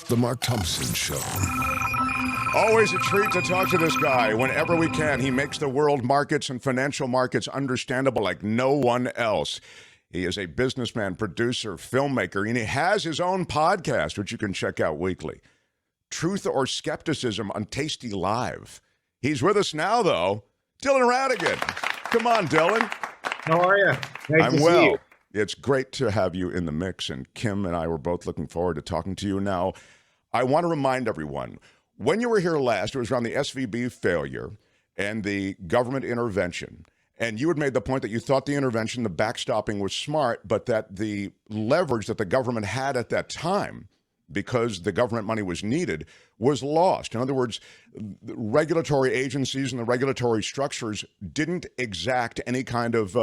The Mark Thompson Show. Always a treat to talk to this guy whenever we can. He makes the world markets and financial markets understandable like no one else. He is a businessman, producer, filmmaker, and he has his own podcast, which you can check out weekly. Truth or Skepticism on Tasty Live. He's with us now, though. Dylan Ratigan. Come on, Dylan. How are you? Nice I'm to well. see you. It's great to have you in the mix, and Kim and I were both looking forward to talking to you. Now, I want to remind everyone, when you were here last, it was around the SVB failure and the government intervention. And you had made the point that you thought the intervention, the backstopping was smart, but that the leverage that the government had at that time, because the government money was needed, was lost. In other words, the regulatory agencies and the regulatory structures didn't exact any kind of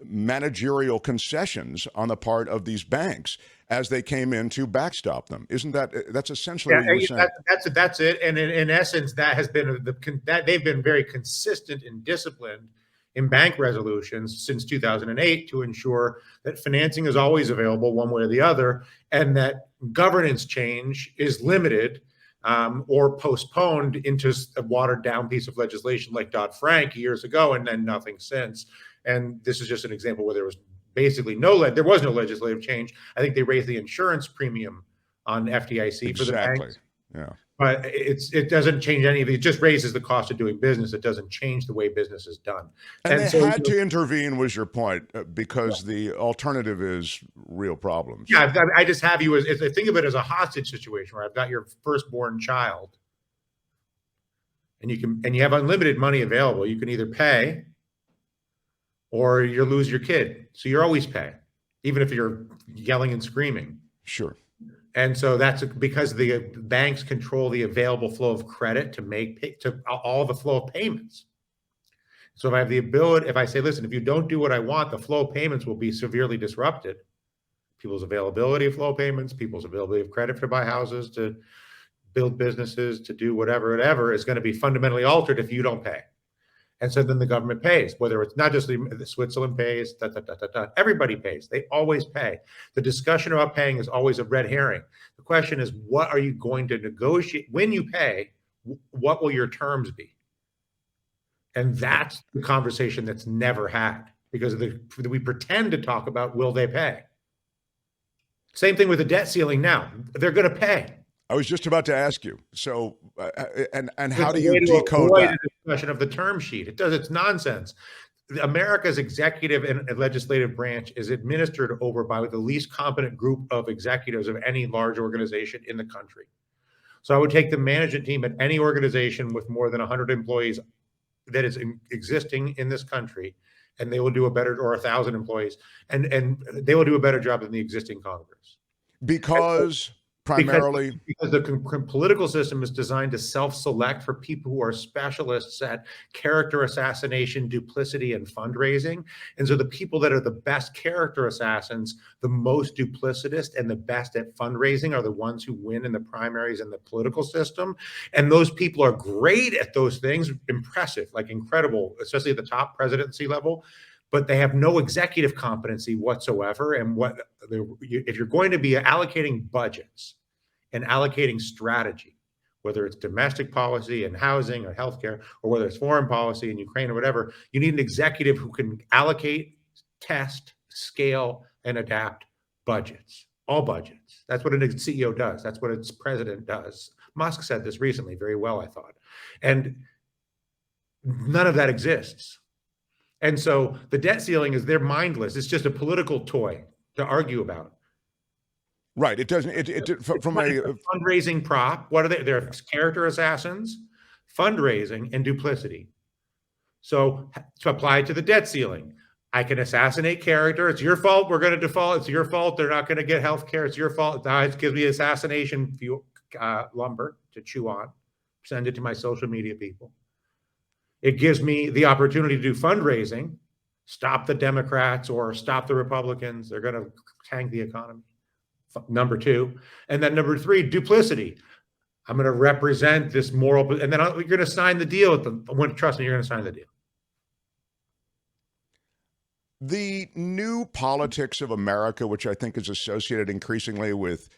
managerial concessions on the part of these banks as they came in to backstop them. Isn't that's essentially what you were saying? That's it. And in essence, that has been that they've been very consistent and disciplined in bank resolutions since 2008 to ensure that financing is always available one way or the other, and that governance change is limited or postponed into a watered down piece of legislation like Dodd-Frank years ago, and then nothing since. And this is just an example where there was basically there was no legislative change. I think they raised the insurance premium on FDIC for the banks. Yeah. But it doesn't change any of it. It just raises the cost of doing business. It doesn't change the way business is done. And they had to intervene, was your point, because the alternative is real problems. Yeah, I just have you as think of it as a hostage situation where I've got your firstborn child, and you have unlimited money available. You can either pay, or you lose your kid. So you're always pay, even if you're yelling and screaming. Sure. And so that's because the banks control the available flow of credit to all the flow of payments. So if I have the ability, if I say, listen, if you don't do what I want, the flow of payments will be severely disrupted. People's availability of flow of payments, people's availability of credit to buy houses, to build businesses, to do whatever is going to be fundamentally altered if you don't pay. And so then the government pays, whether it's not just Switzerland pays, everybody pays. They always pay. The discussion about paying is always a red herring. The question is, what are you going to negotiate? When you pay, what will your terms be? And that's the conversation that's never had, because we pretend to talk about, will they pay? Same thing with the debt ceiling now. They're going to pay. I was just about to ask you. So, and how do you decode that? Discussion of the term sheet. It's nonsense. America's executive and legislative branch is administered over by the least competent group of executives of any large organization in the country. So I would take the management team at any organization with more than 100 employees that is existing in this country, and they will do a better, or 1,000 employees, and they will do a better job than the existing Congress. Because primarily because the political system is designed to self-select for people who are specialists at character assassination, duplicity, and fundraising. And so the people that are the best character assassins, the most duplicitous, and the best at fundraising are the ones who win in the primaries in the political system. And those people are great at those things, impressive, like incredible, especially at the top presidency level. But they have no executive competency whatsoever. And if you're going to be allocating budgets and allocating strategy, whether it's domestic policy and housing or healthcare, or whether it's foreign policy in Ukraine or whatever, you need an executive who can allocate, test, scale, and adapt budgets, all budgets. That's what a CEO does. That's what its president does. Musk said this recently very well, I thought. And none of that exists. And so the debt ceiling they're mindless. It's just a political toy to argue about. Right. It doesn't. From a fundraising prop. What are they? They're character assassins, fundraising, and duplicity. So to apply to the debt ceiling, I can assassinate character. It's your fault. We're going to default. It's your fault. They're not going to get health care. It's your fault. It gives me assassination fuel, lumber to chew on. Send it to my social media people. It gives me the opportunity to do fundraising, stop the Democrats or stop the Republicans. They're going to tank the economy. Number two. And then number three, duplicity. I'm going to represent this moral, and then you're going to sign the deal with them. Trust me, you're going to sign the deal. The new politics of America, which I think is associated increasingly with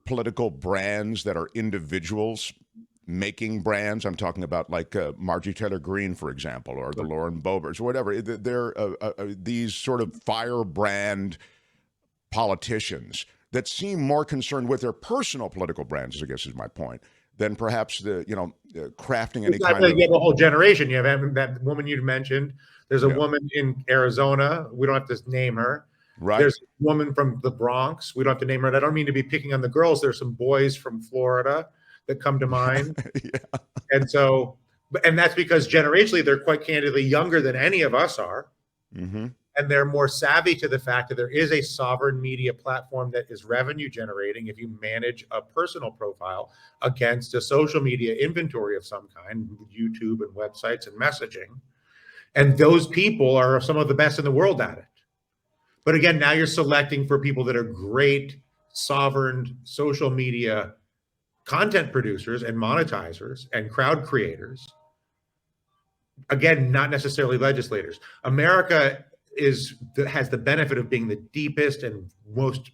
political brands that are individuals making brands. I'm talking about like Marjorie Taylor Greene, for example, or the Lauren Boebers, or whatever. They're these sort of firebrand politicians that seem more concerned with their personal political brands, I guess is my point, than perhaps the crafting any kind of. You have a whole generation. You have that woman you mentioned. There's a woman in Arizona. We don't have to name her. Right. There's a woman from the Bronx. We don't have to name her. And I don't mean to be picking on the girls. There's some boys from Florida that come to mind. Yeah. And that's because generationally, they're quite candidly younger than any of us are. Mm-hmm. And they're more savvy to the fact that there is a sovereign media platform that is revenue generating if you manage a personal profile against a social media inventory of some kind, YouTube and websites and messaging. And those people are some of the best in the world at it. But again, now you're selecting for people that are great sovereign social media content producers and monetizers and crowd creators. Again, not necessarily legislators. America has the benefit of being the deepest and most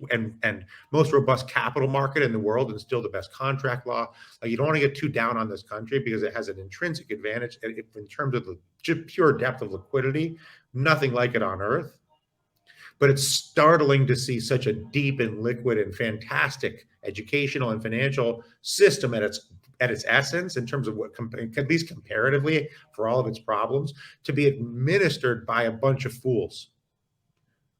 robust capital market in the world, and still the best contract law. Like, you don't want to get too down on this country because it has an intrinsic advantage in terms of the pure depth of liquidity. Nothing like it on earth. But it's startling to see such a deep and liquid and fantastic educational and financial system at its essence, in terms of what, at least comparatively, for all of its problems, to be administered by a bunch of fools.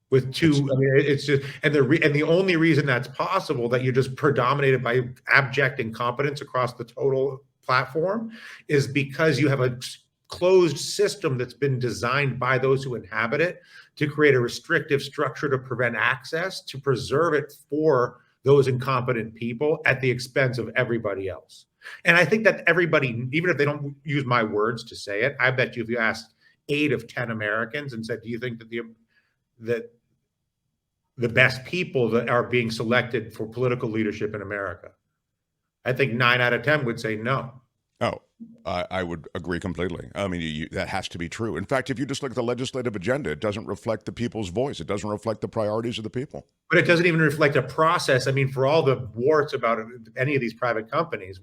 With two, I mean, it's just, and the only reason that's possible, that you're just predominated by abject incompetence across the total platform, is because you have a closed system that's been designed by those who inhabit it to create a restrictive structure to prevent access, to preserve it for those incompetent people at the expense of everybody else. And I think that everybody, even if they don't use my words to say it, I bet you if you asked 8 of 10 Americans and said, do you think that the best people that are being selected for political leadership in America, I think 9 out of 10 would say no. Oh, I would agree completely. I mean, that has to be true. In fact, if you just look at the legislative agenda, it doesn't reflect the people's voice. It doesn't reflect the priorities of the people. But it doesn't even reflect a process. I mean, for all the warts about any of these private companies,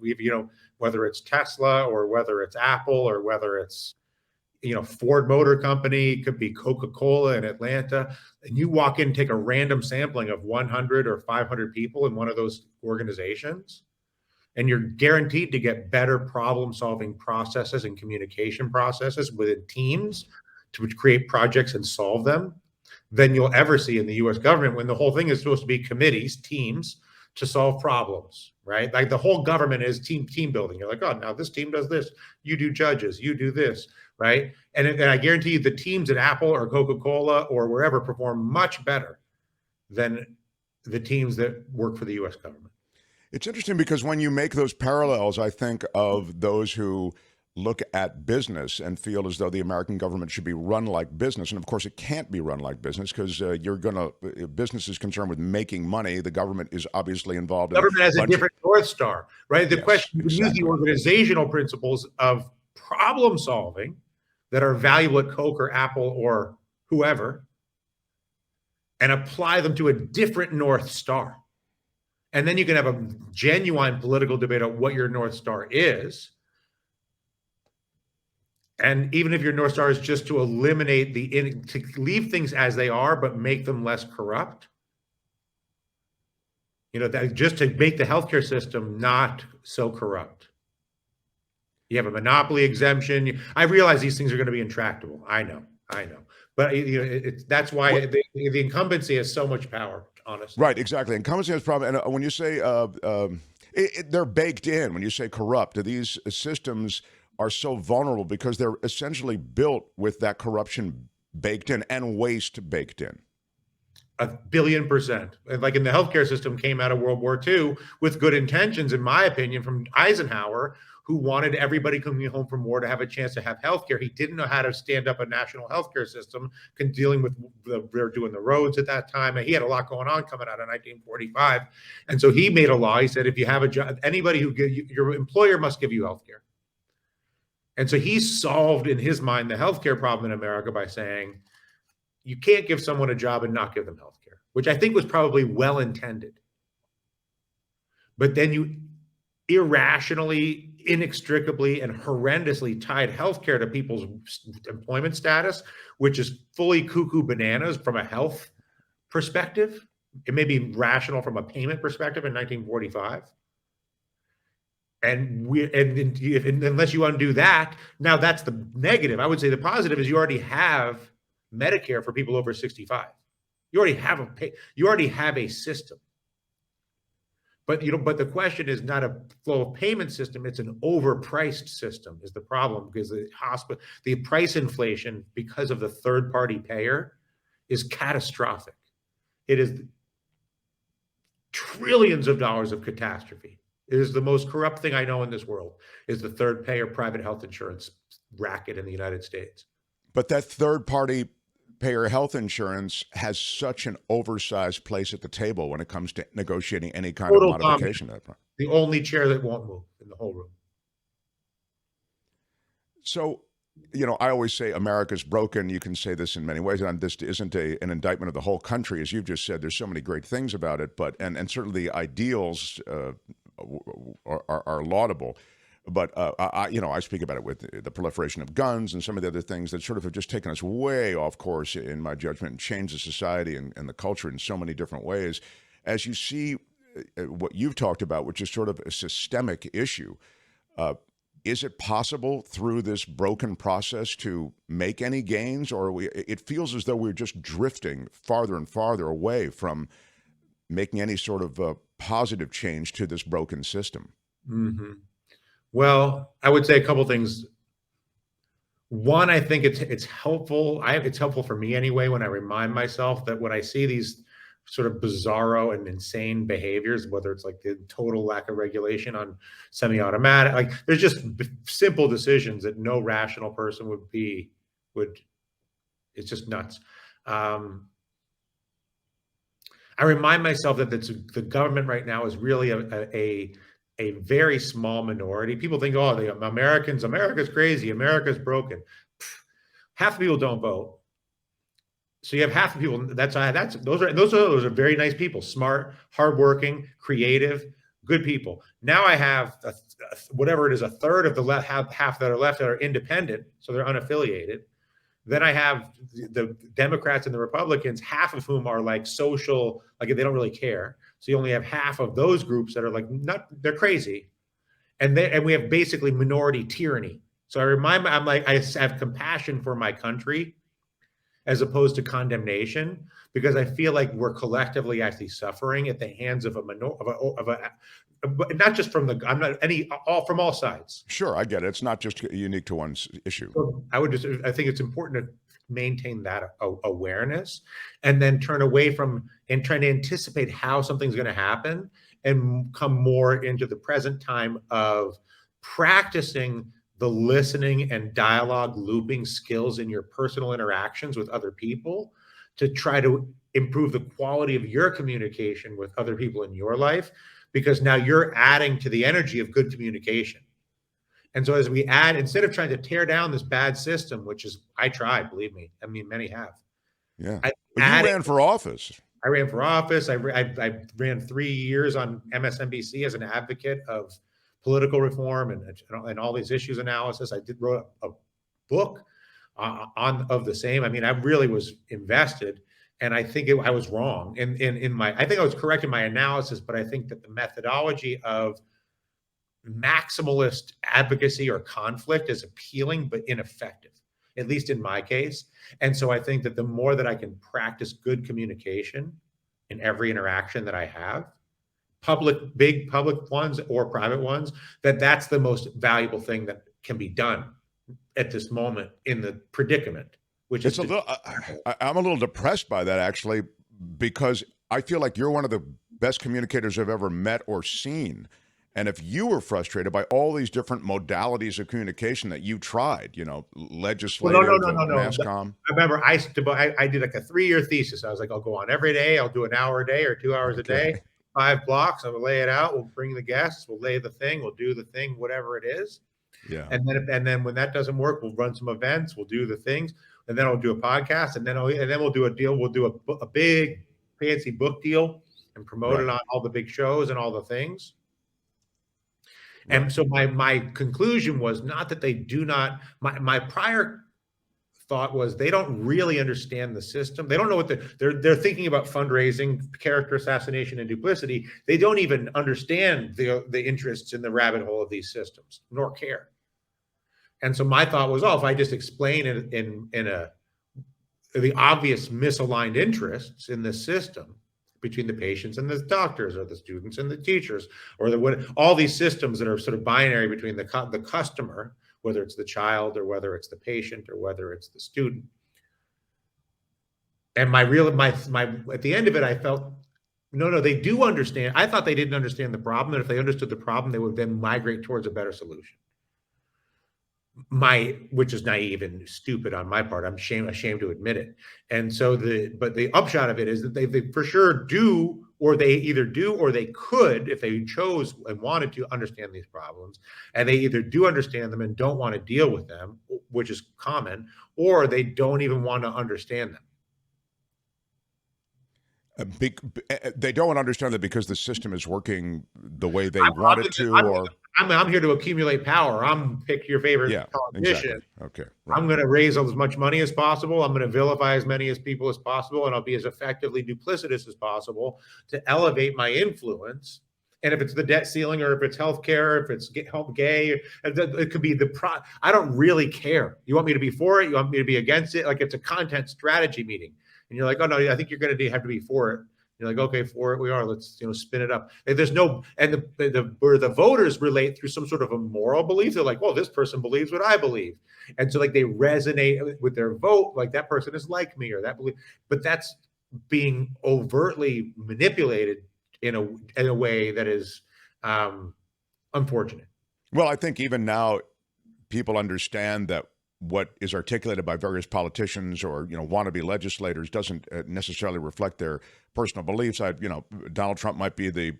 whether it's Tesla or whether it's Apple or whether it's, Ford Motor Company, it could be Coca-Cola in Atlanta, and you walk in and take a random sampling of 100 or 500 people in one of those organizations, and you're guaranteed to get better problem-solving processes and communication processes within teams to create projects and solve them than you'll ever see in the U.S. government, when the whole thing is supposed to be committees, teams, to solve problems, right? Like, the whole government is team building. You're like, oh, now this team does this. You do judges. You do this, right? And I guarantee you the teams at Apple or Coca-Cola or wherever perform much better than the teams that work for the U.S. government. It's interesting because when you make those parallels, I think of those who look at business and feel as though the American government should be run like business. And of course, it can't be run like business because business is concerned with making money. The government is obviously involved. Government has a different North Star, right? The Yes, question, you use the organizational principles of problem solving that are valuable at Coke or Apple or whoever, and apply them to a different North Star. And then you can have a genuine political debate on what your North Star is. And even if your North Star is just to eliminate to leave things as they are, but make them less corrupt, just to make the healthcare system not so corrupt. You have a monopoly exemption. I realize these things are going to be intractable. I know. But that's why the incumbency has so much power, honestly. Right, exactly. Incumbency has problem. And when you say they're baked in, when you say corrupt, these systems are so vulnerable because they're essentially built with that corruption baked in and waste baked in. 1,000,000,000%. Like, in the healthcare system came out of World War II with good intentions, in my opinion, from Eisenhower, who wanted everybody coming home from war to have a chance to have healthcare. He didn't know how to stand up a national healthcare system, dealing with they were doing the roads at that time, and he had a lot going on coming out of 1945. And so he made a law. He said, if you have a job, anybody your employer must give you healthcare. And so he solved, in his mind, the healthcare problem in America by saying, you can't give someone a job and not give them healthcare, which I think was probably well intended. but then you irrationally, inextricably, and horrendously tied healthcare to people's employment status, which is fully cuckoo bananas from a health perspective. It may be rational from a payment perspective in 1945. Unless you undo that, now that's the negative. I would say the positive is you already have Medicare for people over 65. You already have a system. But the question is not a flow of payment system; it's an overpriced system. Is the problem, because the price inflation because of the third party payer is catastrophic. It is trillions of dollars of catastrophe. It is the most corrupt thing I know in this world. Is the third payer private health insurance racket in the United States. But that third party payer health insurance has such an oversized place at the table when it comes to negotiating any kind of modification. The only chair that won't move in the whole room. So, I always say America's broken. You can say this in many ways, and this isn't an indictment of the whole country. As you've just said, there's so many great things about it, but and certainly the ideals are laudable. But I speak about it with the proliferation of guns and some of the other things that sort of have just taken us way off course, in my judgment, and changed the society and the culture in so many different ways. As you see what you've talked about, which is sort of a systemic issue, is it possible through this broken process to make any gains, or it feels as though we're just drifting farther and farther away from making any sort of positive change to this broken system? Mm-hmm. Well, I would say a couple things. One, I think it's helpful. It's helpful for me anyway when I remind myself that when I see these sort of bizarro and insane behaviors, whether it's like the total lack of regulation on semi-automatic, like there's just simple decisions that no rational person it's just nuts. I remind myself that the government right now is really a very small minority. People think, oh, America's crazy, America's broken. Half the people don't vote. So you have half the people. Those are very nice people, smart, hardworking, creative, good people. Now I have whatever it is, a third of the left, half that are left that are independent, so they're unaffiliated. Then I have the Democrats and the Republicans, half of whom are like social, like they don't really care. So you only have half of those groups that are like they're crazy, and we have basically minority tyranny. So I'm like, I have compassion for my country as opposed to condemnation, because I feel like we're collectively actually suffering at the hands of not just from from all sides. Sure, I get it. It's not just unique to one issue. So I think it's important to maintain that awareness, and then turn away from and trying to anticipate how something's going to happen, and come more into the present time of practicing the listening and dialogue looping skills in your personal interactions with other people, to try to improve the quality of your communication with other people in your life, because now you're adding to the energy of good communication. And so as we add, instead of trying to tear down this bad system, which is, I tried, believe me, I mean, many have. Yeah. But you ran for office. I ran for office. I ran 3 years on MSNBC as an advocate of political reform and all these issues analysis. I wrote a book of the same. I mean, I really was invested, and I think I was wrong I think I was correct in my analysis, but I think that the methodology of maximalist advocacy or conflict is appealing but ineffective, at least in my case. And so I think that the more that I can practice good communication in every interaction that I have, big public ones or private ones, that's the most valuable thing that can be done at this moment in the predicament. Which is I'm a little depressed by that, actually, because I feel like you're one of the best communicators I've ever met or seen. And if you were frustrated by all these different modalities of communication that you tried, legislative, mass comm. I remember I did like a 3-year thesis. I was like, I'll go on every day. I'll do an hour a day or 2 hours a day, 5 blocks. I'll lay it out. We'll bring the guests. We'll lay the thing. We'll do the thing, whatever it is. Yeah. And then when that doesn't work, we'll run some events. We'll do the things, and then I'll do a podcast, and then we'll do a deal. We'll do a big fancy book deal and promote it on all the big shows and all the things. Right. And so my conclusion was not that they do not, my prior thought was they don't really understand the system. They don't know what they're thinking about fundraising, character assassination, and duplicity. They don't even understand the interests in the rabbit hole of these systems, nor care. And so my thought was, oh, if I just explain it in the obvious misaligned interests in this system between the patients and the doctors, or the students and the teachers, or all these systems that are sort of binary between the customer, whether it's the child or whether it's the patient or whether it's the student. And my at the end of it, I felt, no, they do understand. I thought they didn't understand the problem, and if they understood the problem, they would then migrate towards a better solution. Which is naive and stupid on my part. I'm ashamed to admit it. And so but the upshot of it is that they for sure do, or they either do or they could, if they chose and wanted to understand these problems, and they either do understand them and don't want to deal with them, which is common, or they don't even want to understand them. They don't understand that because the system is working the way they want it to, or I'm here to accumulate power. I'm pick your favorite politician. Exactly. Okay, right. I'm going to raise as much money as possible. I'm going to vilify as many as people as possible, and I'll be as effectively duplicitous as possible to elevate my influence. And if it's the debt ceiling, or if it's healthcare, if it's help gay, it could be I don't really care. You want me to be for it? You want me to be against it? Like, it's a content strategy meeting. And you're like, oh no, I think you're going to have to be for it. You're like, okay, for it we are. Let's spin it up. And there's no, and where the voters relate through some sort of a moral belief. They're like, well, this person believes what I believe, and so like they resonate with their vote. Like, that person is like me, or that belief. But that's being overtly manipulated in a way that is unfortunate. Well, I think even now people understand that what is articulated by various politicians or wannabe legislators doesn't necessarily reflect their personal beliefs. Donald Trump might be the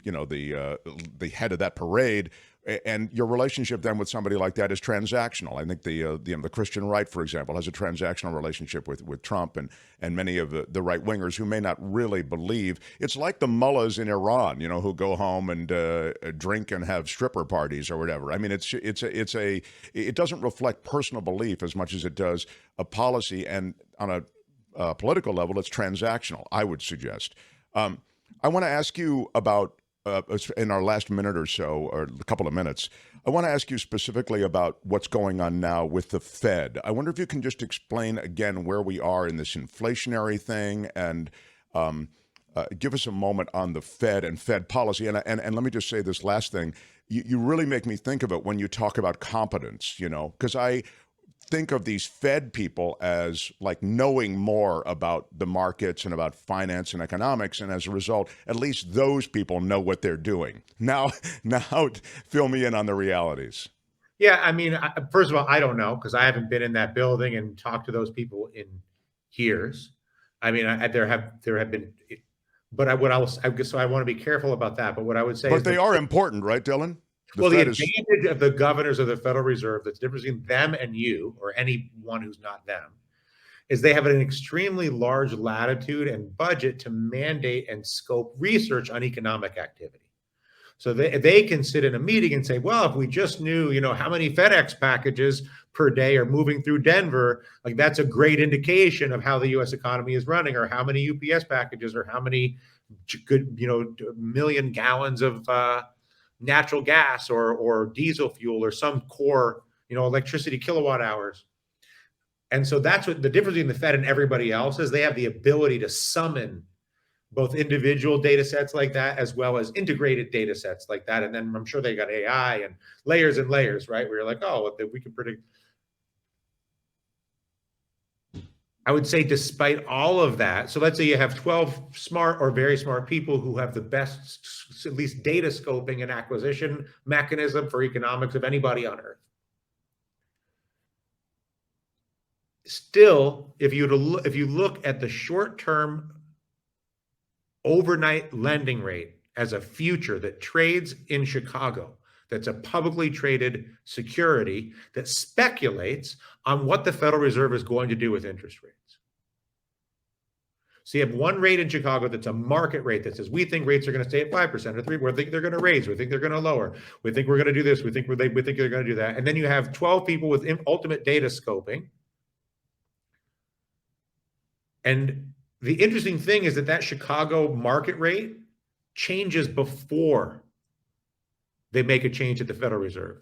head of that parade, and your relationship then with somebody like that is transactional. I think the Christian right, for example, has a transactional relationship with Trump and many of the right wingers who may not really believe. It's like the mullahs in Iran, who go home and drink and have stripper parties or whatever. I mean, it doesn't reflect personal belief as much as it does a policy, and on a political level, it's transactional, I would suggest. I want to ask you about, in our last minute or so, or a couple of minutes, I want to ask you specifically about what's going on now with the Fed. I wonder if you can just explain again where we are in this inflationary thing, and give us a moment on the Fed and Fed policy. And let me just say this last thing. You really make me think of it when you talk about competence, because I think of these Fed people as like knowing more about the markets and about finance and economics, and as a result, at least those people know what they're doing. Now, fill me in on the realities. Yeah, I mean, first of all, I don't know, because I haven't been in that building and talked to those people in years. I mean, there have been, but I guess so. I want to be careful about that. But what I would say, but they are important, right, Dylan? The advantage of the governors of the Federal Reserve, that's different between them and you, or anyone who's not them, is they have an extremely large latitude and budget to mandate and scope research on economic activity. So they can sit in a meeting and say, well, if we just knew, how many FedEx packages per day are moving through Denver, like that's a great indication of how the U.S. economy is running, or how many UPS packages, or how many good, million gallons of natural gas or diesel fuel, or some core, electricity kilowatt hours. And so that's what the difference between the Fed and everybody else is. They have the ability to summon both individual data sets like that, as well as integrated data sets like that. And then I'm sure they got AI and layers, right? Where you're like, oh, we can predict. I would say despite all of that, so let's say you have 12 smart or very smart people who have the best, at least data scoping and acquisition mechanism for economics of anybody on earth. Still, if you look at the short-term overnight lending rate as a future that trades in Chicago, that's a publicly traded security that speculates on what the Federal Reserve is going to do with interest rates. So you have one rate in Chicago that's a market rate that says we think rates are going to stay at 5% or 3%. We think they're going to raise. We think they're going to lower. We think we're going to do this. We think they're going to do that. And then you have 12 people with ultimate data scoping. And the interesting thing is that Chicago market rate changes before they make a change at the Federal Reserve.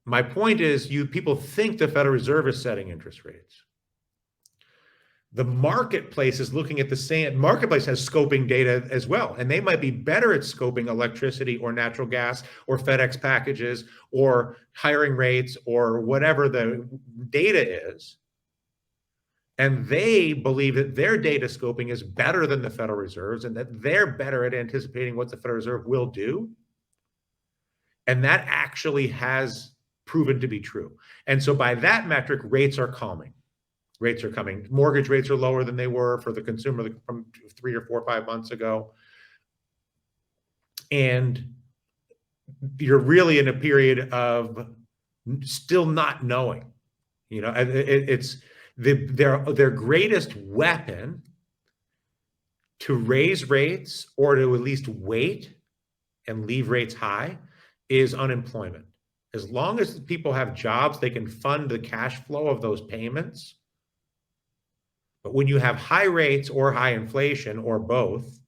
My point is, people think the Federal Reserve is setting interest rates. The marketplace is looking at the same. Marketplace has scoping data as well, and they might be better at scoping electricity or natural gas or FedEx packages or hiring rates or whatever the data is. And they believe that their data scoping is better than the Federal Reserve's and that they're better at anticipating what the Federal Reserve will do. And that actually has proven to be true. And so by that metric, rates are calming. Rates are coming. Mortgage rates are lower than they were for the consumer from 3 or 4 or 5 months ago. And you're really in a period of still not knowing. You know, it's their greatest weapon to raise rates or to at least wait and leave rates high is unemployment. As long as people have jobs, they can fund the cash flow of those payments. But when you have high rates or high inflation or both,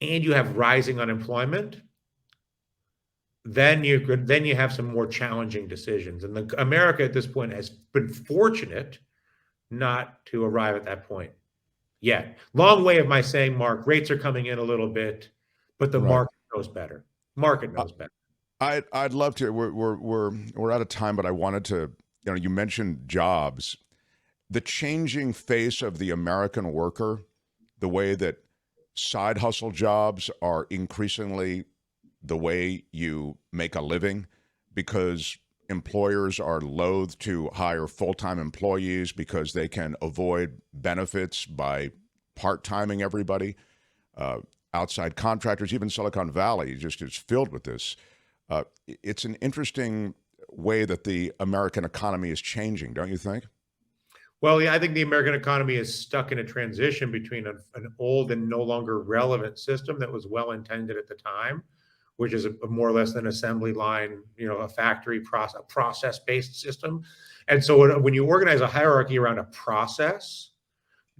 and you have rising unemployment, then you have some more challenging decisions. And America at this point has been fortunate not to arrive at that point yet. Long way of my saying, Mark, rates are coming in a little bit, but the market knows better. Market knows better. I'd love to. We're out of time, but I wanted to. You mentioned jobs. The changing face of the American worker, the way that side hustle jobs are increasingly the way you make a living because employers are loath to hire full-time employees because they can avoid benefits by part-timing everybody. Outside contractors, even Silicon Valley just is filled with this. It's an interesting way that the American economy is changing, don't you think? Well, yeah, I think the American economy is stuck in a transition between an old and no longer relevant system that was well intended at the time, which is a more or less an assembly line, a factory process-based system. And so when you organize a hierarchy around a process,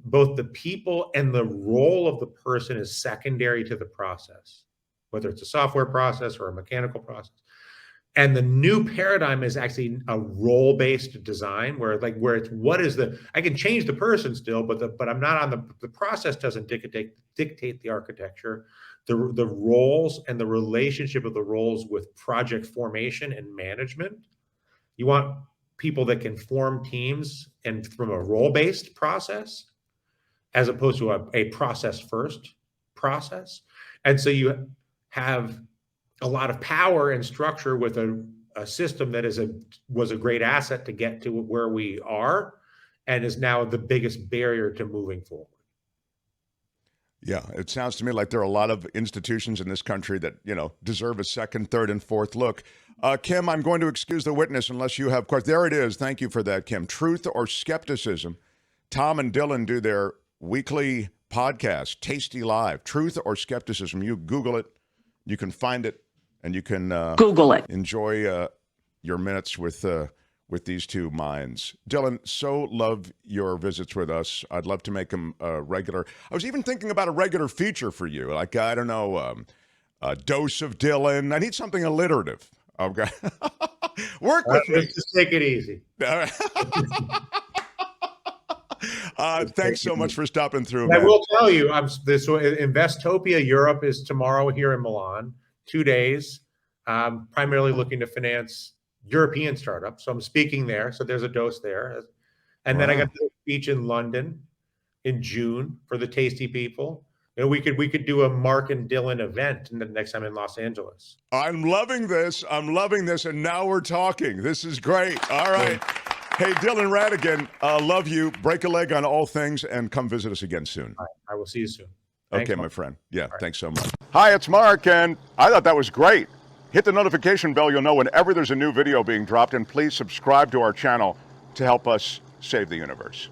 both the people and the role of the person is secondary to the process, whether it's a software process or a mechanical process. And the new paradigm is actually a role-based design where it's I can change the person still, but I'm not on the process doesn't dictate the architecture. The roles and the relationship of the roles with project formation and management. You want people that can form teams and from a role-based process as opposed to a process-first process. And so you have a lot of power and structure with a system that was a great asset to get to where we are and is now the biggest barrier to moving forward. Yeah, it sounds to me like there are a lot of institutions in this country that, deserve a second, third, and fourth look. Kim, I'm going to excuse the witness unless you have questions. There it is. Thank you for that, Kim. Truth or skepticism? Tom and Dylan do their weekly podcast, Tasty Live. Truth or skepticism? You Google it. You can find it. And you can Google it. Enjoy your minutes with these two minds. Dylan, so love your visits with us. I'd love to make them regular. I was even thinking about a regular feature for you. Like, I don't know, a dose of Dylan. I need something alliterative. Okay. Work with me. Just take it easy. Thanks so much for stopping through. I will tell you, Investopia Europe is tomorrow here in Milan. 2 days, primarily looking to finance European startups. So I'm speaking there. So there's a dose there. And then I got a speech in London in June for the Tasty people. We could do a Mark and Dylan event the next time in Los Angeles. I'm loving this. And now we're talking. This is great. All right. Hey, Dylan Ratigan, love you. Break a leg on all things and come visit us again soon. All right. I will see you soon. Thanks, okay, my friend. Yeah, thanks so much. Hi, it's Mark, and I thought that was great. Hit the notification bell. You'll know whenever there's a new video being dropped, and please subscribe to our channel to help us save the universe.